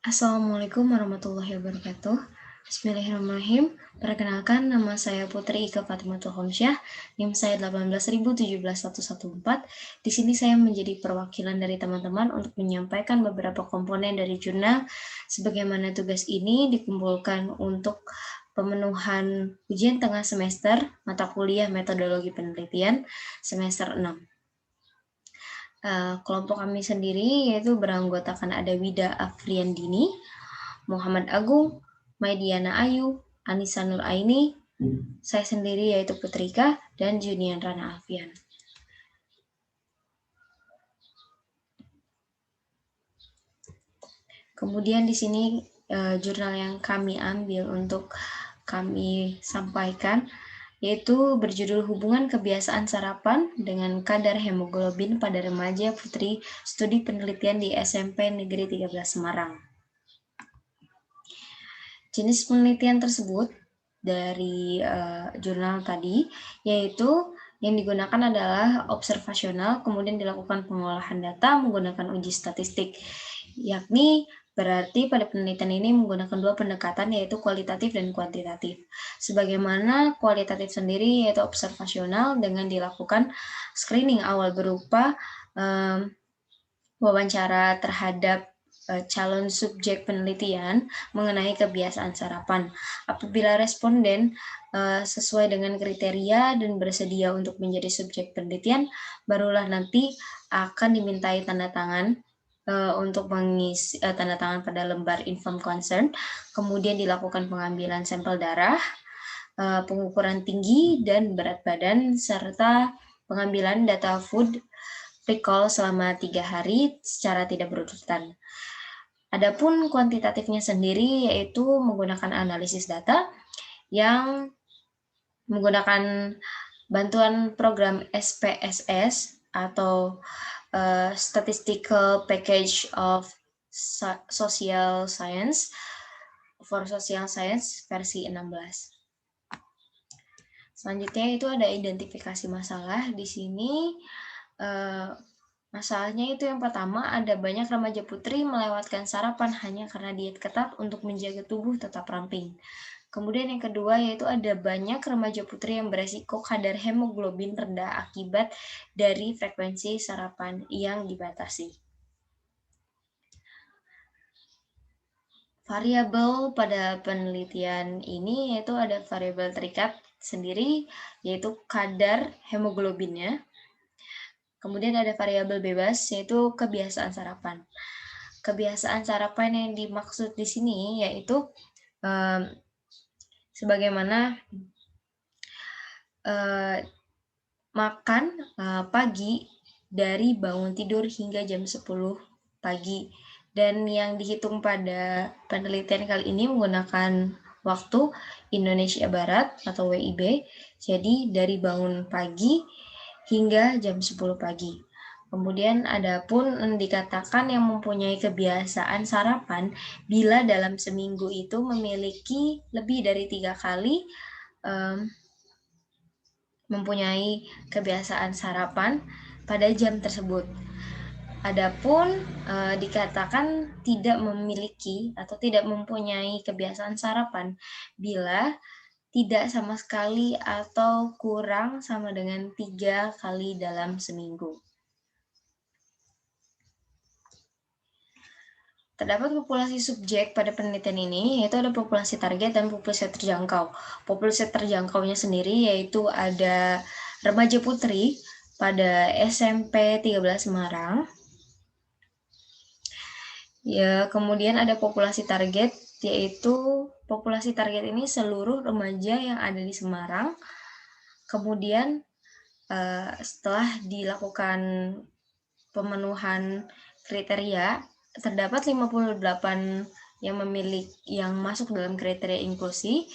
Assalamualaikum warahmatullahi wabarakatuh. Bismillahirrahmanirrahim. Perkenalkan, nama saya Putri Ika Fatimatul Homsyah, NIM saya 1817114. Di sini saya menjadi perwakilan dari teman-teman untuk menyampaikan beberapa komponen dari jurnal. Sebagaimana tugas ini dikumpulkan untuk pemenuhan ujian tengah semester mata kuliah metodologi penelitian semester 6. Kelompok kami sendiri yaitu beranggotakan ada Wida Afriandini, Muhammad Agung, Maidiana Ayu, Anissa Nur Aini, saya sendiri yaitu Putrika, dan Junian Rana Alfian. Kemudian di sini jurnal yang kami ambil untuk kami sampaikan yaitu berjudul Hubungan Kebiasaan Sarapan dengan Kadar Hemoglobin pada Remaja Putri Studi Penelitian di SMP Negeri 13 Semarang. Jenis penelitian tersebut dari jurnal tadi yaitu yang digunakan adalah observasional, kemudian dilakukan pengolahan data menggunakan uji statistik, yakni berarti pada penelitian ini menggunakan dua pendekatan yaitu kualitatif dan kuantitatif. Sebagaimana kualitatif sendiri yaitu observasional dengan dilakukan screening awal berupa wawancara terhadap calon subjek penelitian mengenai kebiasaan sarapan. Apabila responden sesuai dengan kriteria dan bersedia untuk menjadi subjek penelitian, barulah nanti akan dimintai tanda tangan untuk mengisi tanda tangan pada lembar informed consent, kemudian dilakukan pengambilan sampel darah, pengukuran tinggi dan berat badan, serta pengambilan data food recall selama 3 hari secara tidak berurutan. Adapun kuantitatifnya sendiri yaitu menggunakan analisis data yang menggunakan bantuan program SPSS atau Statistical Package of Social Science for Social Science versi 16. Selanjutnya itu ada identifikasi masalah. Di sini masalahnya itu yang pertama, ada banyak remaja putri melewatkan sarapan hanya karena diet ketat untuk menjaga tubuh tetap ramping. Kemudian yang kedua yaitu ada banyak remaja putri yang beresiko kadar hemoglobin rendah akibat dari frekuensi sarapan yang dibatasi. Variabel pada penelitian ini yaitu ada variabel terikat sendiri yaitu kadar hemoglobinnya. Kemudian ada variabel bebas, yaitu kebiasaan sarapan. Kebiasaan sarapan yang dimaksud di sini yaitu sebagaimana makan pagi dari bangun tidur hingga jam 10 pagi. Dan yang dihitung pada penelitian kali ini menggunakan waktu Indonesia Barat atau WIB, jadi dari bangun pagi hingga jam 10 pagi. Kemudian ada pun dikatakan yang mempunyai kebiasaan sarapan bila dalam seminggu itu memiliki lebih dari 3 kali mempunyai kebiasaan sarapan pada jam tersebut. Adapun dikatakan tidak memiliki atau tidak mempunyai kebiasaan sarapan bila tidak sama sekali atau kurang sama dengan 3 kali dalam seminggu. Terdapat populasi subjek pada penelitian ini, yaitu ada populasi target dan populasi terjangkau. Populasi terjangkaunya sendiri yaitu ada remaja putri pada SMP 13 Semarang. Ya, kemudian ada populasi target, yaitu populasi target ini seluruh remaja yang ada di Semarang. Kemudian setelah dilakukan pemenuhan kriteria, terdapat 58 yang masuk dalam kriteria inklusi,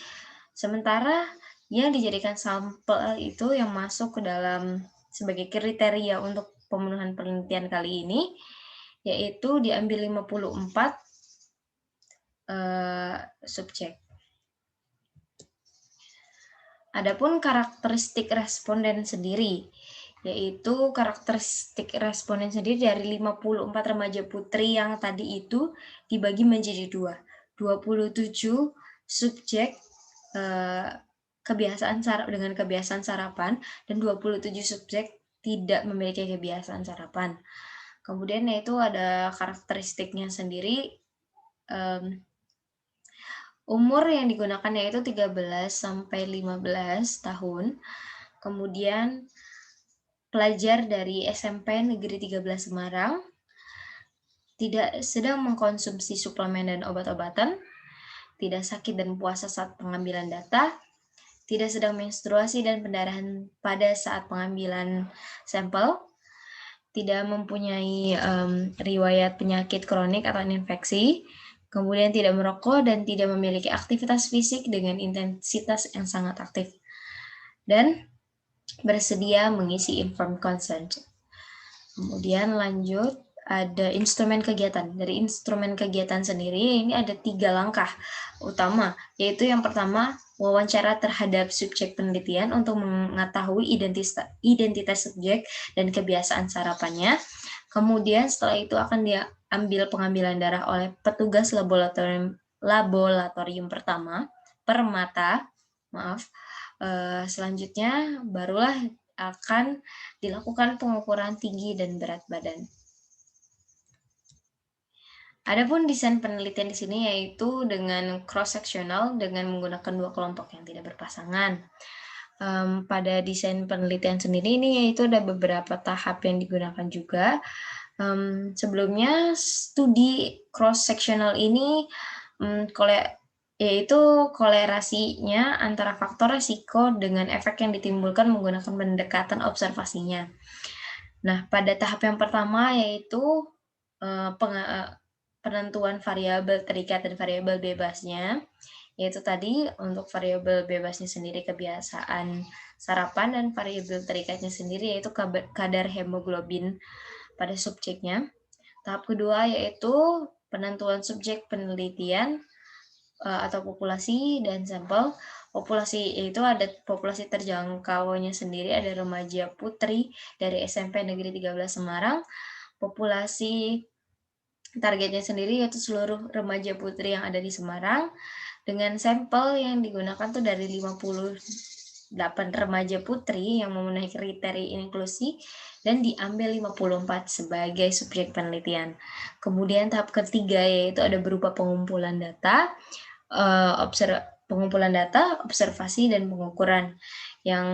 sementara yang dijadikan sampel itu yang masuk ke dalam sebagai kriteria untuk pemenuhan penelitian kali ini, yaitu diambil 54 subjek. Adapun karakteristik responden sendiri, yaitu karakteristik responden sendiri dari 54 remaja putri yang tadi itu dibagi menjadi dua. 27 subjek dengan kebiasaan sarapan dan 27 subjek tidak memiliki kebiasaan sarapan. Kemudian yaitu ada karakteristiknya sendiri. Umur yang digunakan yaitu 13 sampai 15 tahun. Kemudian pelajar dari SMP Negeri 13 Semarang tidak sedang mengkonsumsi suplemen dan obat-obatan, tidak sakit dan puasa saat pengambilan data, tidak sedang menstruasi dan pendarahan pada saat pengambilan sampel, tidak mempunyai riwayat penyakit kronik atau infeksi, kemudian tidak merokok dan tidak memiliki aktivitas fisik dengan intensitas yang sangat aktif, dan bersedia mengisi informed consent. Kemudian lanjut, ada instrumen kegiatan. Dari instrumen kegiatan sendiri ini ada 3 langkah utama, yaitu yang pertama wawancara terhadap subjek penelitian untuk mengetahui identitas subjek dan kebiasaan sarapannya. Kemudian setelah itu akan diambil pengambilan darah oleh petugas laboratorium permata. Selanjutnya barulah akan dilakukan pengukuran tinggi dan berat badan. Adapun desain penelitian di sini yaitu dengan cross-sectional dengan menggunakan 2 kelompok yang tidak berpasangan. Pada desain penelitian sendiri ini yaitu ada beberapa tahap yang digunakan juga. Sebelumnya studi cross-sectional ini yaitu kolerasinya antara faktor resiko dengan efek yang ditimbulkan menggunakan pendekatan observasinya. Nah, pada tahap yang pertama yaitu penentuan variabel terikat dan variabel bebasnya, yaitu tadi untuk variabel bebasnya sendiri kebiasaan sarapan dan variabel terikatnya sendiri yaitu kadar hemoglobin pada subjeknya. Tahap kedua yaitu penentuan subjek penelitian atau populasi dan sampel. Populasi yaitu ada populasi terjangkaunya sendiri, ada remaja putri dari SMP Negeri 13 Semarang. Populasi targetnya sendiri yaitu seluruh remaja putri yang ada di Semarang, dengan sampel yang digunakan tuh dari 58 remaja putri yang memenuhi kriteria inklusi dan diambil 54 sebagai subjek penelitian. Kemudian tahap ketiga yaitu ada berupa pengumpulan data, observasi dan pengukuran, yang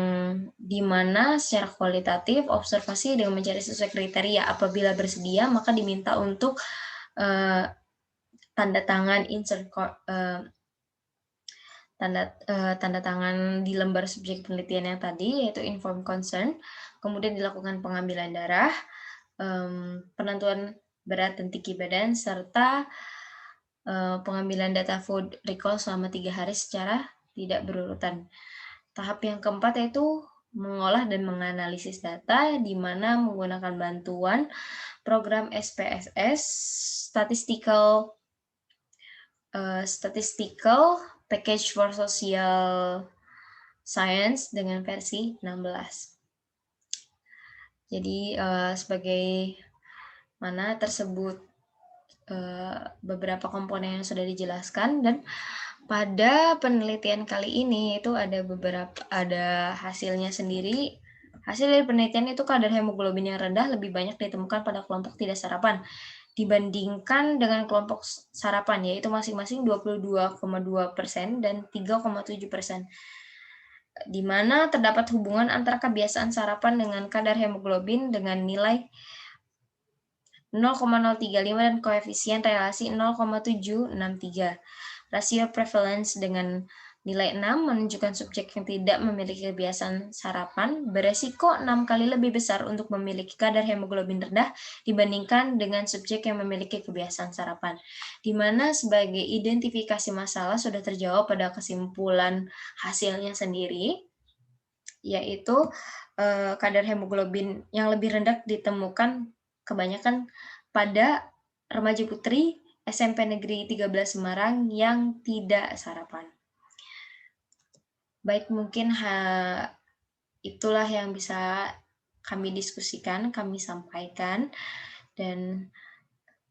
dimana secara kualitatif observasi dengan mencari sesuai kriteria. Apabila bersedia maka diminta untuk tanda tangan tanda tangan di lembar subjek penelitian yang tadi yaitu informed consent. Kemudian dilakukan pengambilan darah, penentuan berat dan tinggi badan, serta pengambilan data food recall selama 3 hari secara tidak berurutan. Tahap yang keempat yaitu mengolah dan menganalisis data, di mana menggunakan bantuan program SPSS, Statistical Package for Social Science dengan versi 16. Jadi sebagai mana tersebut beberapa komponen yang sudah dijelaskan, dan pada penelitian kali ini itu ada hasilnya sendiri. Hasil dari penelitian itu kadar hemoglobin yang rendah lebih banyak ditemukan pada kelompok tidak sarapan dibandingkan dengan kelompok sarapan, yaitu masing-masing 22,2% dan 3,7%, di mana terdapat hubungan antara kebiasaan sarapan dengan kadar hemoglobin dengan nilai 0,035 dan koefisien relasi 0,763. Rasio prevalence dengan nilai 6 menunjukkan subjek yang tidak memiliki kebiasaan sarapan beresiko 6 kali lebih besar untuk memiliki kadar hemoglobin rendah dibandingkan dengan subjek yang memiliki kebiasaan sarapan, di mana sebagai identifikasi masalah sudah terjawab pada kesimpulan hasilnya sendiri, yaitu kadar hemoglobin yang lebih rendah ditemukan kebanyakan pada remaja putri SMP Negeri 13 Semarang yang tidak sarapan. Baik, mungkin itulah yang bisa kami diskusikan, kami sampaikan, dan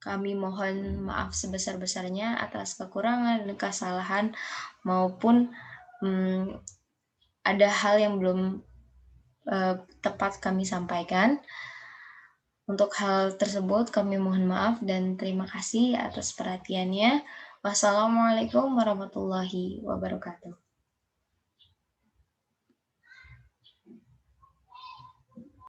kami mohon maaf sebesar-besarnya atas kekurangan dan kesalahan maupun ada hal yang belum tepat kami sampaikan. Untuk hal tersebut kami mohon maaf dan terima kasih atas perhatiannya. Wassalamualaikum warahmatullahi wabarakatuh.